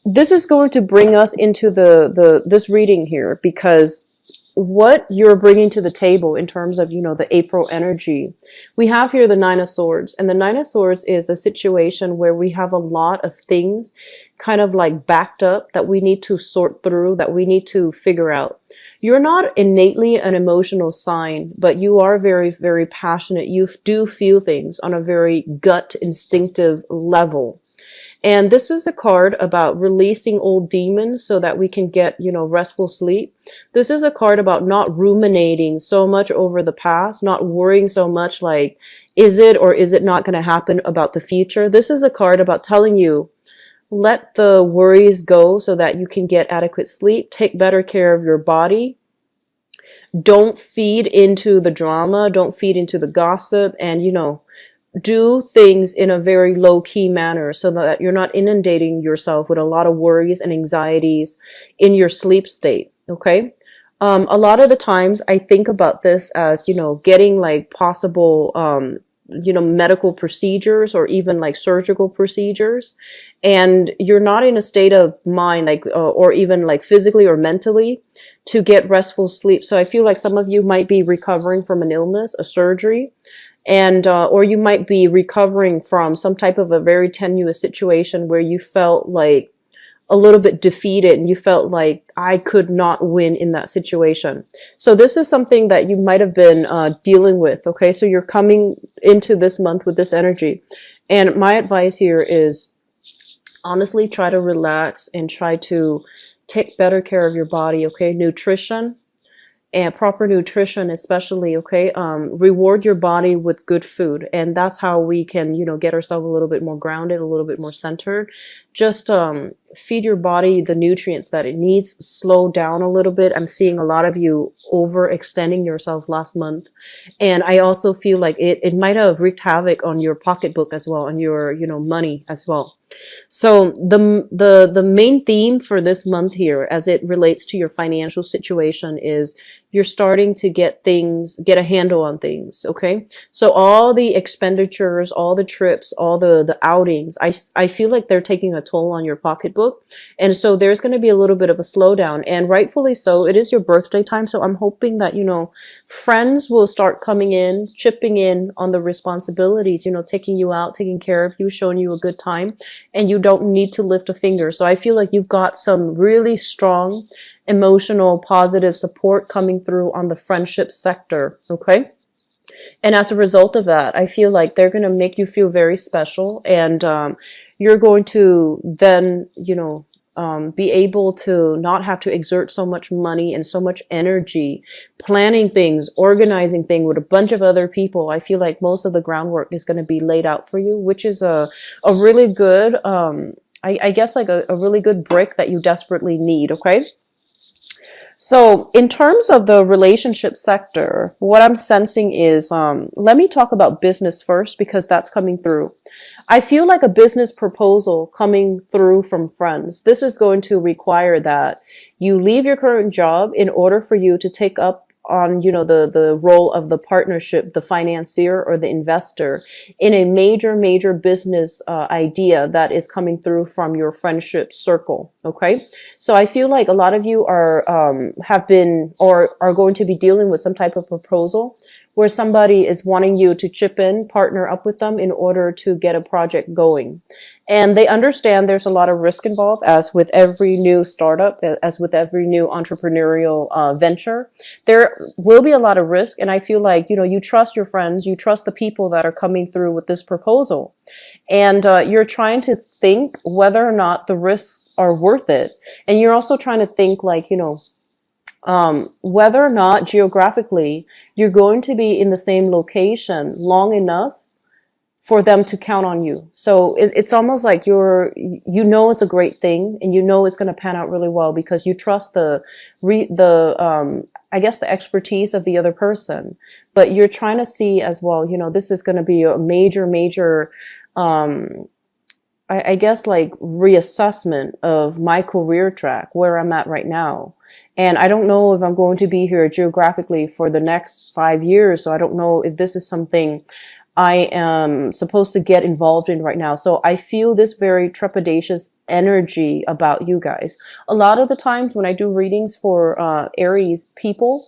this is going to bring us into this reading here, because what you're bringing to the table in terms of, the April energy, we have here the Nine of Swords, and the Nine of Swords is a situation where we have a lot of things kind of like backed up that we need to sort through, that we need to figure out. You're not innately an emotional sign, but you are very, very passionate. You do feel things on a very gut instinctive level. And this is a card about releasing old demons so that we can get, restful sleep. This is a card about not ruminating so much over the past, not worrying so much like, is it or is it not going to happen about the future? This is a card about telling you, let the worries go so that you can get adequate sleep. Take better care of your body. Don't feed into the drama. Don't feed into the gossip. And, do things in a very low-key manner so that you're not inundating yourself with a lot of worries and anxieties in your sleep state, okay? A lot of the times I think about this as, getting like possible, medical procedures or even like surgical procedures. And you're not in a state of mind, like, or even like physically or mentally to get restful sleep. So I feel like some of you might be recovering from an illness, a surgery, and or you might be recovering from some type of a very tenuous situation where you felt like a little bit defeated and you felt like I could not win in that situation. So this is something that you might have been dealing with, okay? So you're coming into this month with this energy. And my advice here is honestly try to relax and try to take better care of your body, okay? Nutrition. And proper nutrition especially, okay? Reward your body with good food. And that's how we can, get ourselves a little bit more grounded, a little bit more centered. Just feed your body the nutrients that it needs. Slow down a little bit. I'm seeing a lot of you overextending yourself last month. And I also feel like it might have wreaked havoc on your pocketbook as well, on your, money as well. So the main theme for this month here, as it relates to your financial situation, is you're starting to get a handle on things, okay? So all the expenditures, all the trips, all the outings, I feel like they're taking a toll on your pocketbook. And so there's going to be a little bit of a slowdown, and rightfully so. It is your birthday time, so I'm hoping that, friends will start coming in, chipping in on the responsibilities, taking you out, taking care of you, showing you a good time. And you don't need to lift a finger. So I feel like you've got some really strong emotional, positive support coming through on the friendship sector, okay? And as a result of that, I feel like they're going to make you feel very special. And you're going to then, be able to not have to exert so much money and so much energy planning things, organizing things with a bunch of other people. I feel like most of the groundwork is going to be laid out for you, which is a really good, I guess like a really good brick that you desperately need, okay? So in terms of the relationship sector, what I'm sensing is, let me talk about business first because that's coming through. I feel like a business proposal coming through from friends. This is going to require that you leave your current job in order for you to take up on, the role of the partnership, the financier or the investor in a major business idea that is coming through from your friendship circle. Okay. So I feel like a lot of you have been or are going to be dealing with some type of proposal where somebody is wanting you to chip in, partner up with them in order to get a project going. And they understand there's a lot of risk involved, as with every new startup, as with every new entrepreneurial venture. There will be a lot of risk. And I feel like, you trust your friends, you trust the people that are coming through with this proposal. And you're trying to think whether or not the risks are worth it. And you're also trying to think like, whether or not geographically you're going to be in the same location long enough for them to count on you. So it's almost like it's a great thing and it's going to pan out really well because you trust I guess the expertise of the other person, but you're trying to see as well, this is going to be a major, I guess like reassessment of my career track, where I'm at right now. And I don't know if I'm going to be here geographically for the next 5 years. So I don't know if this is something I am supposed to get involved in right now. So I feel this very trepidatious energy about you guys. A lot of the times when I do readings for Aries people,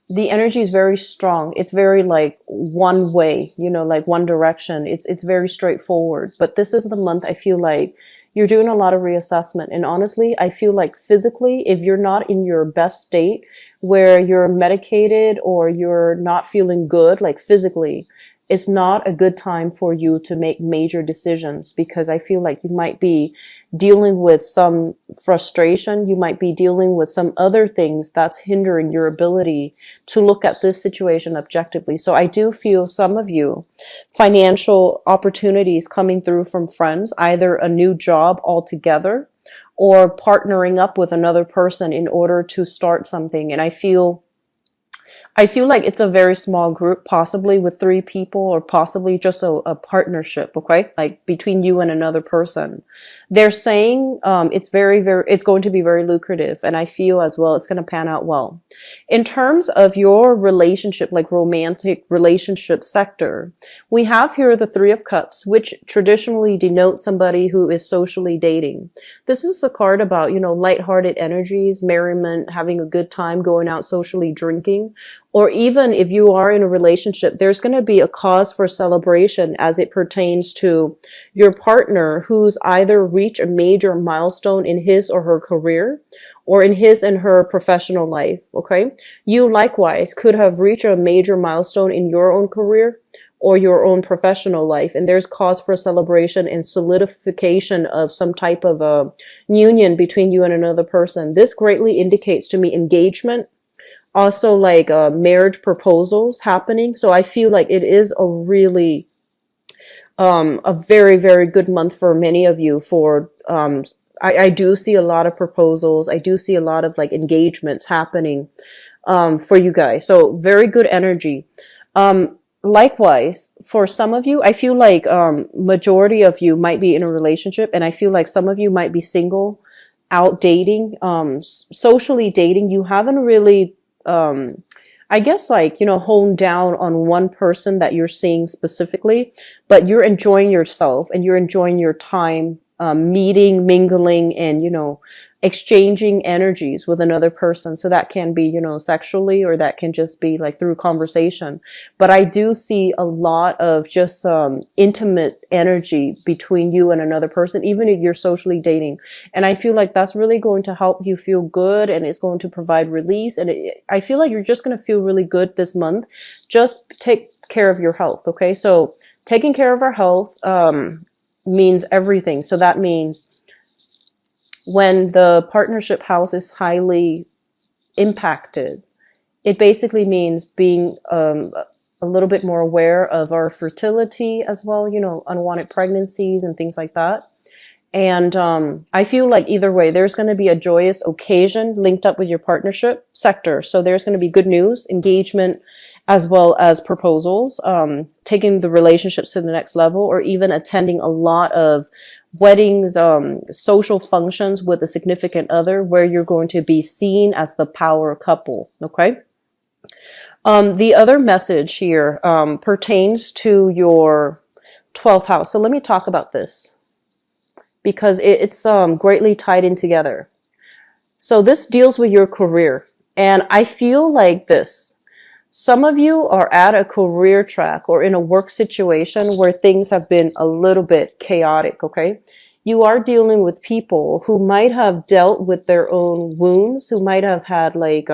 the energy is very strong. It's very like one way, you know, like one direction. It's very straightforward. But this is the month I feel like you're doing a lot of reassessment. And honestly, I feel like physically, if you're not in your best state where you're medicated or you're not feeling good, like physically, it's not a good time for you to make major decisions, because I feel like you might be dealing with some frustration. You might be dealing with some other things that's hindering your ability to look at this situation objectively. So I do feel some of you, financial opportunities coming through from friends, either a new job altogether or partnering up with another person in order to start something. And I feel like it's a very small group, possibly with 3 people or possibly just a partnership, okay? Like between you and another person. They're saying it's it's going to be very lucrative. And I feel as well it's going to pan out well. In terms of your relationship, like romantic relationship sector, we have here the 3 of Cups, which traditionally denote somebody who is socially dating. This is a card about, you know, lighthearted energies, merriment, having a good time, going out socially drinking. Or even if you are in a relationship, there's going to be a cause for celebration as it pertains to your partner who's either reached a major milestone in his or her career or in his and her professional life, okay? You likewise could have reached a major milestone in your own career or your own professional life, and there's cause for celebration and solidification of some type of a union between you and another person. This greatly indicates to me engagement, also like marriage proposals happening. So I feel like it is a really a very, very good month for many of you for I do see a lot of proposals. I do see a lot of like engagements happening for you guys. So very good energy. Likewise, for some of you, I feel like majority of you might be in a relationship, and I feel like some of you might be single, out dating, socially dating. You haven't really I guess like, you know, hone down on one person that you're seeing specifically, but you're enjoying yourself and you're enjoying your time, meeting, mingling, and, you know, exchanging energies with another person. So that can be, you know, sexually, or that can just be like through conversation. But I do see a lot of just intimate energy between you and another person, even if you're socially dating. And I feel like that's really going to help you feel good, and it's going to provide release. And I feel like you're just going to feel really good this month. Just take care of your health, okay? So taking care of our health means everything. So that means when the partnership house is highly impacted, it basically means being a little bit more aware of our fertility as well, you know, unwanted pregnancies and things like that. And I feel like either way, there's going to be a joyous occasion linked up with your partnership sector. So there's going to be good news, engagement, as well as proposals, taking the relationships to the next level, or even attending a lot of weddings, social functions with a significant other where you're going to be seen as the power couple, okay? The other message here pertains to your 12th house. So let me talk about this, because it's greatly tied in together. So this deals with your career. And I feel like this. Some of you are at a career track or in a work situation where things have been a little bit chaotic, okay? You are dealing with people who might have dealt with their own wounds, who might have had like,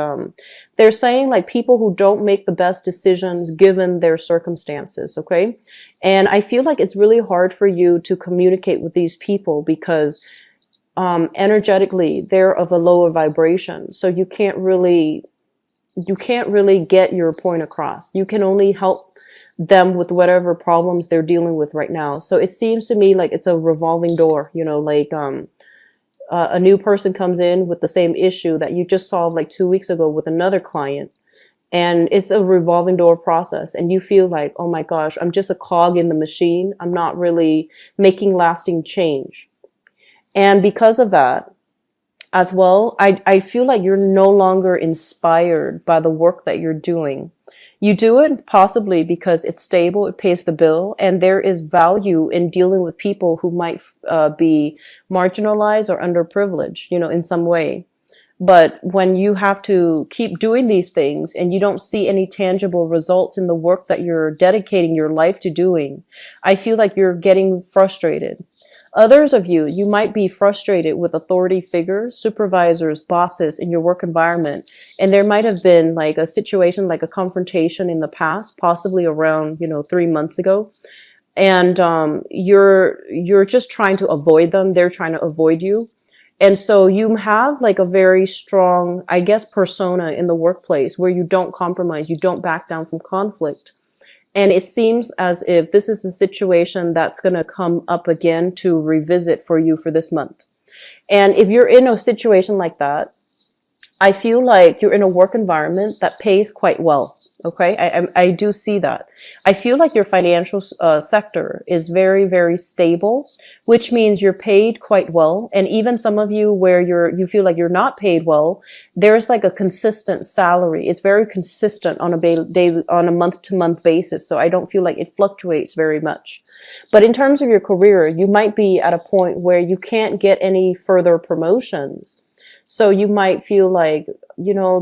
they're saying like people who don't make the best decisions given their circumstances, okay? And I feel like it's really hard for you to communicate with these people because energetically they're of a lower vibration. So you can't really get your point across. You can only help them with whatever problems they're dealing with right now. So it seems to me like it's a revolving door, you know, like a new person comes in with the same issue that you just solved like 2 weeks ago with another client. And it's a revolving door process. And you feel like, oh my gosh, I'm just a cog in the machine. I'm not really making lasting change. And because of that, as well, I feel like you're no longer inspired by the work that you're doing. You do it possibly because it's stable, it pays the bill, and there is value in dealing with people who might be marginalized or underprivileged, in some way. But when you have to keep doing these things and you don't see any tangible results in the work that you're dedicating your life to doing, I feel like you're getting frustrated. Others of you, you might be frustrated with authority figures, supervisors, bosses in your work environment. And there might have been like a situation, like a confrontation in the past, possibly around, 3 months ago. And you're just trying to avoid them. They're trying to avoid you. And so you have like a very strong, I guess, persona in the workplace where you don't compromise, you don't back down from conflict. And it seems as if this is a situation that's going to come up again to revisit for you for this month. And if you're in a situation like that, I feel like you're in a work environment that pays quite well. Okay, I do see that. I feel like your financial sector is very, very stable, which means you're paid quite well. And even some of you where you feel like you're not paid well, there's like a consistent salary. It's very consistent on on a month to month basis. So I don't feel like it fluctuates very much. But in terms of your career, you might be at a point where you can't get any further promotions. So you might feel like,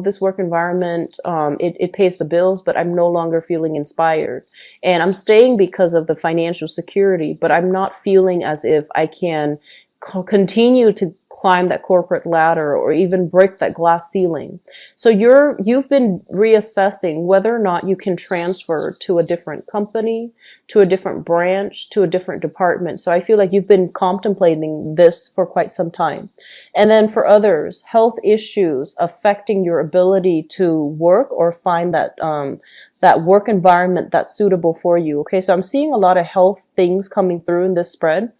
this work environment, it pays the bills, but I'm no longer feeling inspired. And I'm staying because of the financial security, but I'm not feeling as if I can continue to climb that corporate ladder or even break that glass ceiling. So you've been reassessing whether or not you can transfer to a different company, to a different branch, to a different department. So I feel like you've been contemplating this for quite some time. And then for others, health issues affecting your ability to work or find that work environment that's suitable for you. Okay, so I'm seeing a lot of health things coming through in this spread.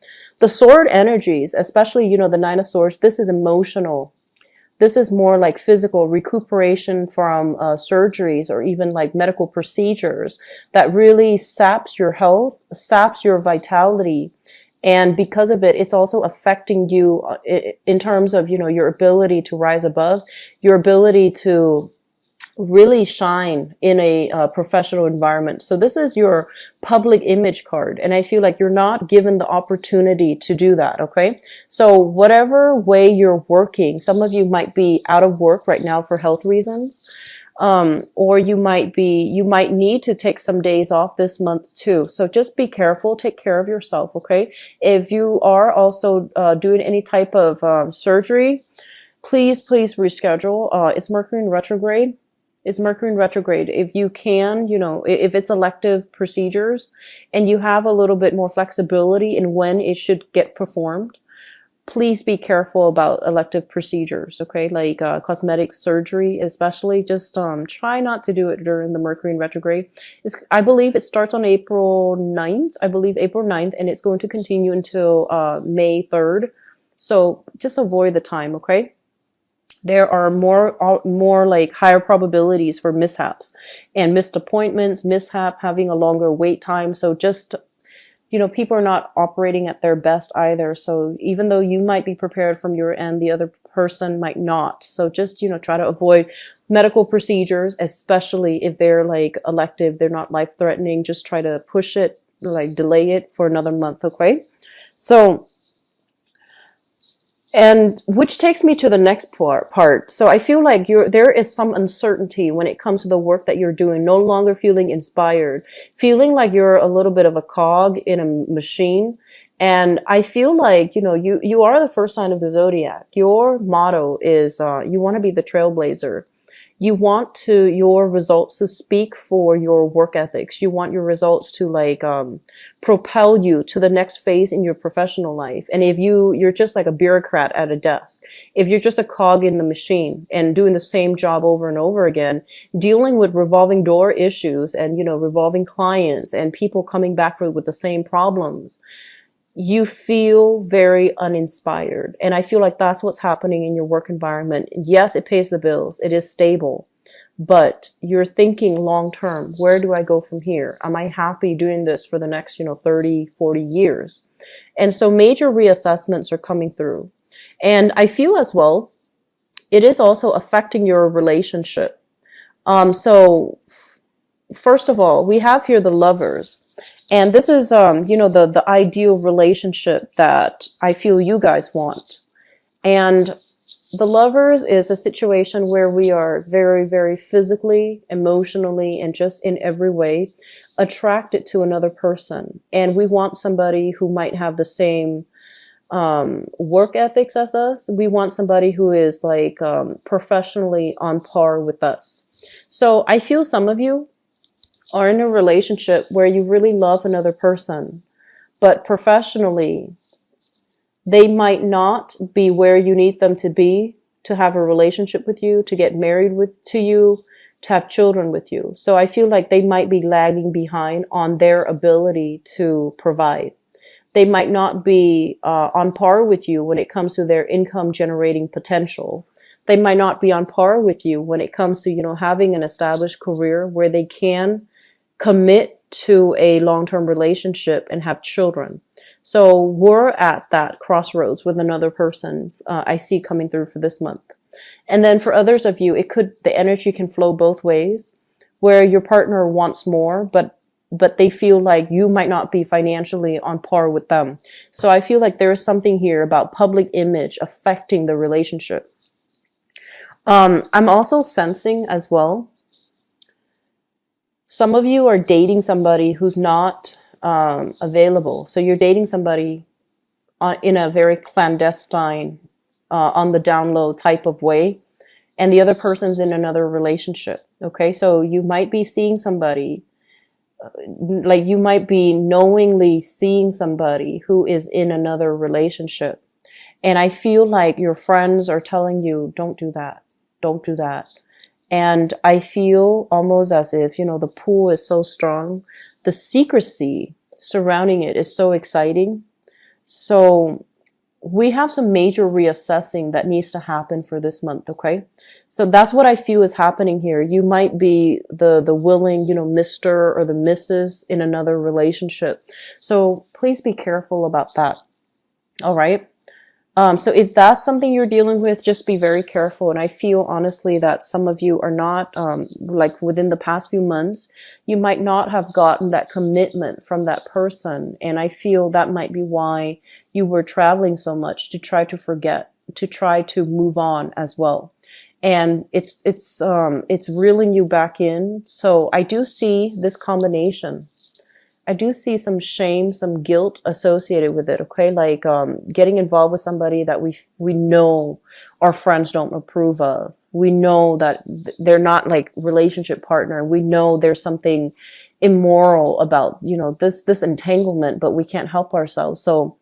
The sword energies, especially, the Nine of Swords, this is emotional. This is more like physical recuperation from surgeries or even like medical procedures that really saps your health, saps your vitality. And because of it, it's also affecting you in terms of, your ability to rise above, your ability to really shine in a professional environment. So this is your public image card. And I feel like you're not given the opportunity to do that. Okay. So whatever way you're working, some of you might be out of work right now for health reasons. Or you might need to take some days off this month too. So just be careful, take care of yourself. Okay. If you are also doing any type of surgery, please reschedule. It's Mercury in retrograde. It's Mercury in retrograde. If you can, if it's elective procedures and you have a little bit more flexibility in when it should get performed, please be careful about elective procedures, okay? Like cosmetic surgery especially. Just try not to do it during the Mercury in retrograde. I believe it starts on April 9th. I believe April 9th, and it's going to continue until May 3rd. So just avoid the time, okay? There are more like higher probabilities for mishaps and missed appointments, having a longer wait time. So just, people are not operating at their best either. So even though you might be prepared from your end, the other person might not. So just, try to avoid medical procedures, especially if they're like elective, they're not life threatening. Just try to push it, like delay it for another month. Okay. So, and which takes me to the next part. So I feel like there is some uncertainty when it comes to the work that you're doing, no longer feeling inspired, feeling like you're a little bit of a cog in a machine. And I feel like, you are the first sign of the zodiac. Your motto is, you want to be the trailblazer. You want your results to speak for your work ethics. You want your results to propel you to the next phase in your professional life. And if you're just like a bureaucrat at a desk, if you're just a cog in the machine and doing the same job over and over again, dealing with revolving door issues and, revolving clients and people coming back with the same problems, you feel very uninspired. And I feel like that's what's happening in your work environment. Yes, it pays the bills. It is stable, but you're thinking long term. Where do I go from here? Am I happy doing this for the next, 30, 40 years? And so major reassessments are coming through. And I feel as well, it is also affecting your relationship. So first of all, we have here the lovers. And this is, the ideal relationship that I feel you guys want. And the lovers is a situation where we are very, very physically, emotionally, and just in every way attracted to another person. And we want somebody who might have the same work ethics as us. We want somebody who is like professionally on par with us. So I feel some of you are in a relationship where you really love another person, but professionally, they might not be where you need them to be to have a relationship with you, to get married to you, to have children with you. So I feel like they might be lagging behind on their ability to provide. They might not be on par with you when it comes to their income generating potential. They might not be on par with you when it comes to, having an established career where they can commit to a long-term relationship and have children. So we're at that crossroads with another person I see coming through for this month. And then for others of you, the energy can flow both ways, where your partner wants more, but they feel like you might not be financially on par with them. So I feel like there is something here about public image affecting the relationship. I'm also sensing as well, some of you are dating somebody who's not available. So you're dating somebody in a very clandestine, on the down low type of way, and the other person's in another relationship. Okay, so you might be seeing somebody, like you might be knowingly seeing somebody who is in another relationship. And I feel like your friends are telling you, don't do that. Don't do that. And I feel almost as if, the pull is so strong. The secrecy surrounding it is so exciting. So we have some major reassessing that needs to happen for this month, okay? So that's what I feel is happening here. You might be the willing, Mr. or the Mrs. in another relationship. So please be careful about that, all right? So if that's something you're dealing with, just be very careful. And I feel honestly that some of you are not, like within the past few months, you might not have gotten that commitment from that person. And I feel that might be why you were traveling so much, to try to forget, to try to move on as well. And it's reeling you back in. So I do see this combination. I do see some shame, some guilt associated with it, okay? Like getting involved with somebody that we know our friends don't approve of. We know that they're not like relationship partner. We know there's something immoral about, this entanglement, but we can't help ourselves. So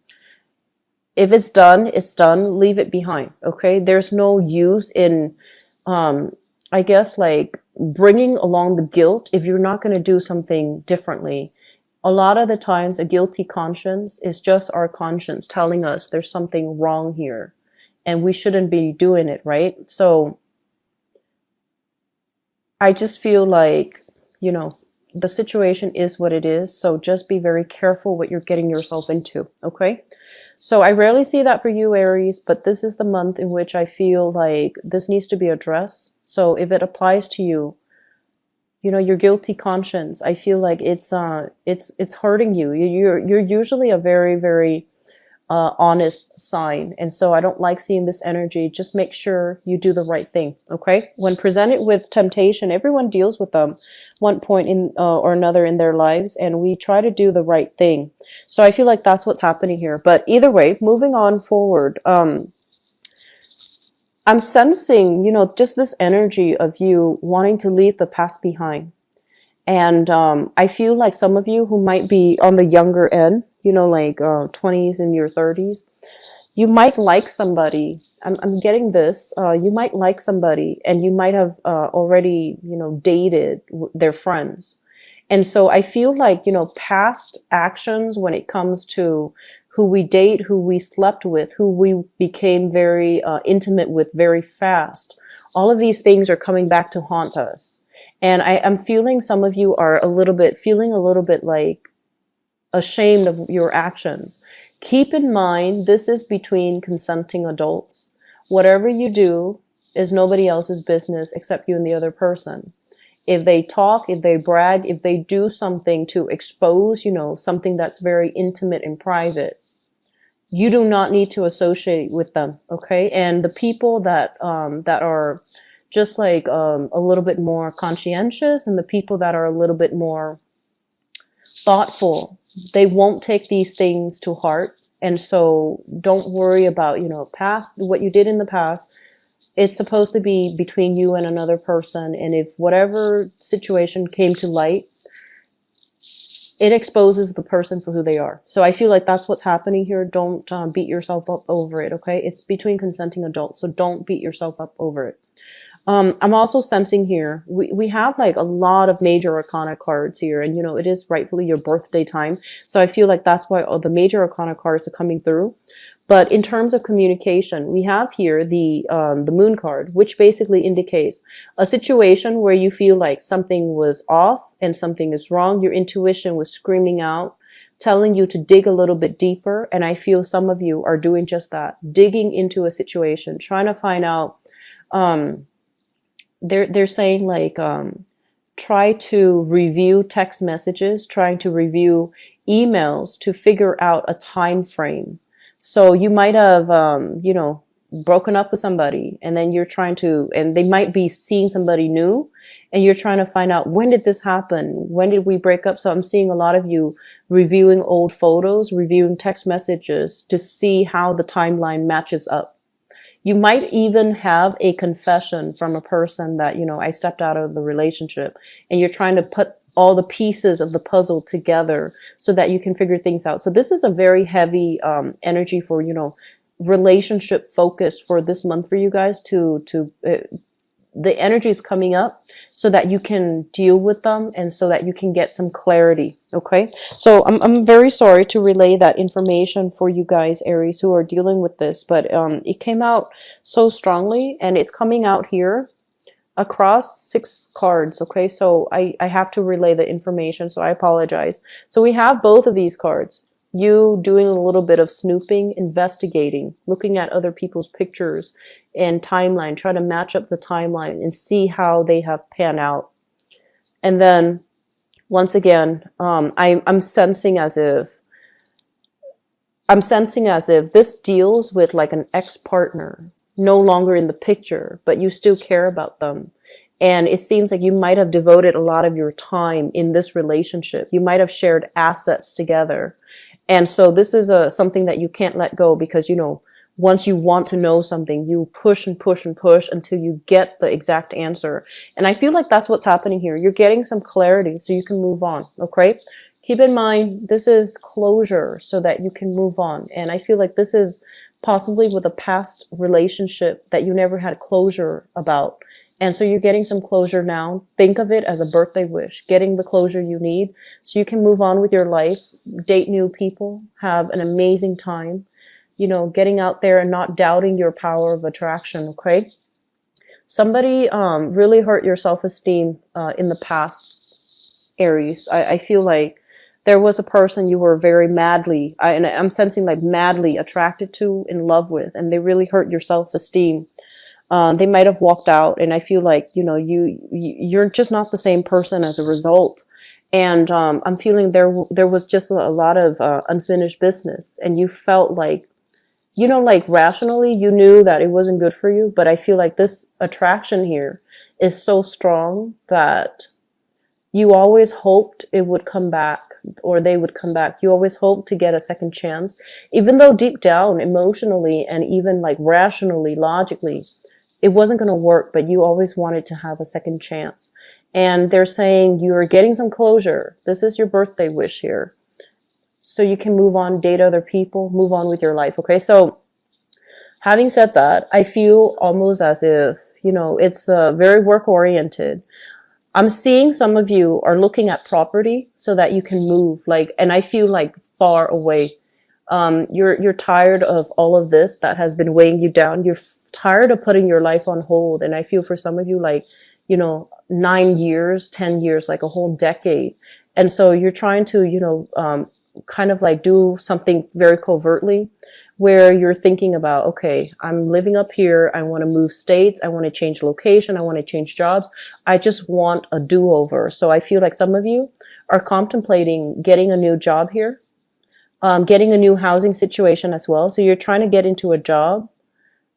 if it's done, it's done. Leave it behind, okay? There's no use in, I guess, like bringing along the guilt if you're not going to do something differently. A lot of the times, a guilty conscience is just our conscience telling us there's something wrong here and we shouldn't be doing it, right? So I just feel like, the situation is what it is. So just be very careful what you're getting yourself into, okay? So I rarely see that for you, Aries, but this is the month in which I feel like this needs to be addressed. So if it applies to you, your guilty conscience, I feel like it's hurting you. You're usually a very, very honest sign. And so I don't like seeing this energy. Just make sure you do the right thing. Okay. When presented with temptation, everyone deals with them one point in or another in their lives, and we try to do the right thing. So I feel like that's what's happening here. But either way, moving on forward, I'm sensing, just this energy of you wanting to leave the past behind. And I feel like some of you who might be on the younger end, like 20s and your 30s, you might like somebody. I'm getting this. You might like somebody and you might have already, dated their friends. And so I feel like, past actions when it comes to who we date, who we slept with, who we became very intimate with very fast. All of these things are coming back to haunt us. And I'm feeling some of you are feeling a little bit like ashamed of your actions. Keep in mind, this is between consenting adults. Whatever you do is nobody else's business except you and the other person. if they talk, if they brag, if they do something to expose, you know, something that's very intimate and private, you do not need to associate with them, okay? And the people that are just like a little bit more conscientious, and the people that are a little bit more thoughtful, they won't take these things to heart. And so don't worry about, you know, past, what you did in the past. It's supposed to be between you and another person. And if whatever situation came to light, it exposes the person for who they are. So I feel like that's what's happening here. Don't beat yourself up over it, okay? It's between consenting adults, so don't beat yourself up over it. I'm also sensing here, we have like a lot of major arcana cards here, and you know, it is rightfully your birthday time. So I feel like that's why all the major arcana cards are coming through. But in terms of communication, we have here the moon card, which basically indicates a situation where you feel like something was off and something is wrong. Your intuition was screaming out, telling you to dig a little bit deeper. And I feel some of you are doing just that, digging into a situation, trying to find out, they're saying like, try to review text messages, trying to review emails to figure out a time frame. So you might have, you know, broken up with somebody, and then you're trying to, and they might be seeing somebody new, and you're trying to find out, when did this happen? When did we break up? So I'm seeing a lot of you reviewing old photos, reviewing text messages to see how the timeline matches up. You might even have a confession from a person that, you know, I stepped out of the relationship, and you're trying to put all the pieces of the puzzle together so that you can figure things out. So this is a very heavy energy for, you know, relationship focused for this month for you guys the energy is coming up so that you can deal with them and so that you can get some clarity. Okay. So I'm very sorry to relay that information for you guys, Aries, who are dealing with this, but it came out so strongly, and it's coming out here across 6 cards. Okay. So I have to relay the information. So I apologize. So we have both of these cards. You doing a little bit of snooping, investigating, looking at other people's pictures and timeline, try to match up the timeline and see how they have panned out. And then once again, I'm sensing as if this deals with like an ex-partner, no longer in the picture, but you still care about them. And it seems like you might have devoted a lot of your time in this relationship. You might have shared assets together. And so this is something that you can't let go, because, you know, once you want to know something, you push and push and push until you get the exact answer. And I feel like that's what's happening here. You're getting some clarity so you can move on. Okay. Keep in mind, this is closure so that you can move on. And I feel like this is possibly with a past relationship that you never had closure about. And so you're getting some closure now. Think of it as a birthday wish, getting the closure you need so you can move on with your life, date new people, have an amazing time, you know, getting out there and not doubting your power of attraction, okay? Somebody really hurt your self-esteem in the past, Aries. I feel like there was a person you were very madly, and I'm sensing like madly attracted to, in love with, and they really hurt your self-esteem. They might have walked out, and I feel like, you know, you're just not the same person as a result. And I'm feeling there was just a lot of unfinished business, and you felt like, you know, like rationally you knew that it wasn't good for you, but I feel like this attraction here is so strong that you always hoped it would come back, or they would come back. You always hoped to get a second chance, even though deep down, emotionally, and even like rationally, logically, it wasn't going to work, but you always wanted to have a second chance. And they're saying you're getting some closure. This is your birthday wish here. So you can move on, date other people, move on with your life. Okay. So having said that, I feel almost as if, you know, it's very work oriented. I'm seeing some of you are looking at property so that you can move, like, and I feel like far away. You're tired of all of this that has been weighing you down. You're tired of putting your life on hold. And I feel for some of you, like, you know, 9 years, 10 years, like a whole decade. And so you're trying to, you know, kind of like do something very covertly where you're thinking about, okay, I'm living up here. I want to move states. I want to change location. I want to change jobs. I just want a do-over. So I feel like some of you are contemplating getting a new job here, getting a new housing situation as well. So you're trying to get into a job,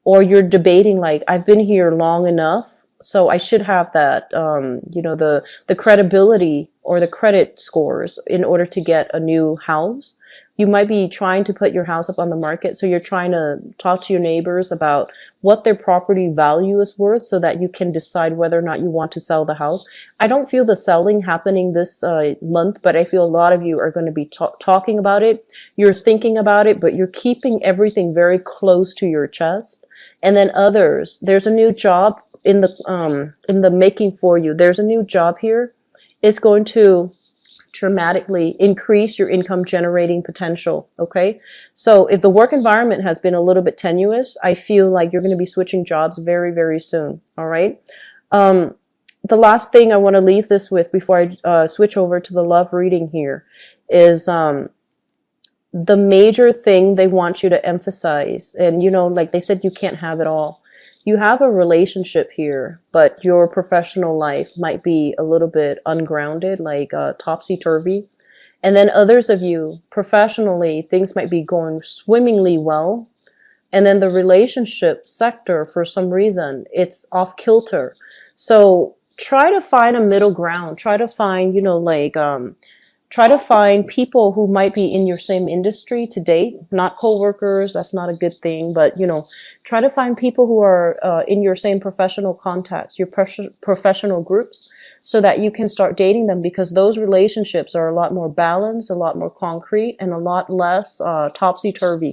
or you're debating like, I've been here long enough, so I should have that, the credibility or the credit scores in order to get a new house. You might be trying to put your house up on the market, so you're trying to talk to your neighbors about what their property value is worth so that you can decide whether or not you want to sell the house. I don't feel the selling happening this month, but I feel a lot of you are going to be talking about it. You're thinking about it, but you're keeping everything very close to your chest. And then others, there's a new job in the making for you. There's a new job here. It's going to dramatically increase your income generating potential. Okay. So if the work environment has been a little bit tenuous, I feel like you're going to be switching jobs very, very soon. All right. The last thing I want to leave this with before I switch over to the love reading here is, the major thing they want you to emphasize, and like they said, you can't have it all. You have a relationship here, but your professional life might be a little bit ungrounded, like topsy-turvy. And then others of you, professionally, things might be going swimmingly well. And then the relationship sector, for some reason, it's off kilter. So try to find a middle ground. Try to find, try to find people who might be in your same industry to date, not coworkers. That's not a good thing, but try to find people who are in your same professional contacts, your professional groups, so that you can start dating them, because those relationships are a lot more balanced, a lot more concrete, and a lot less topsy-turvy.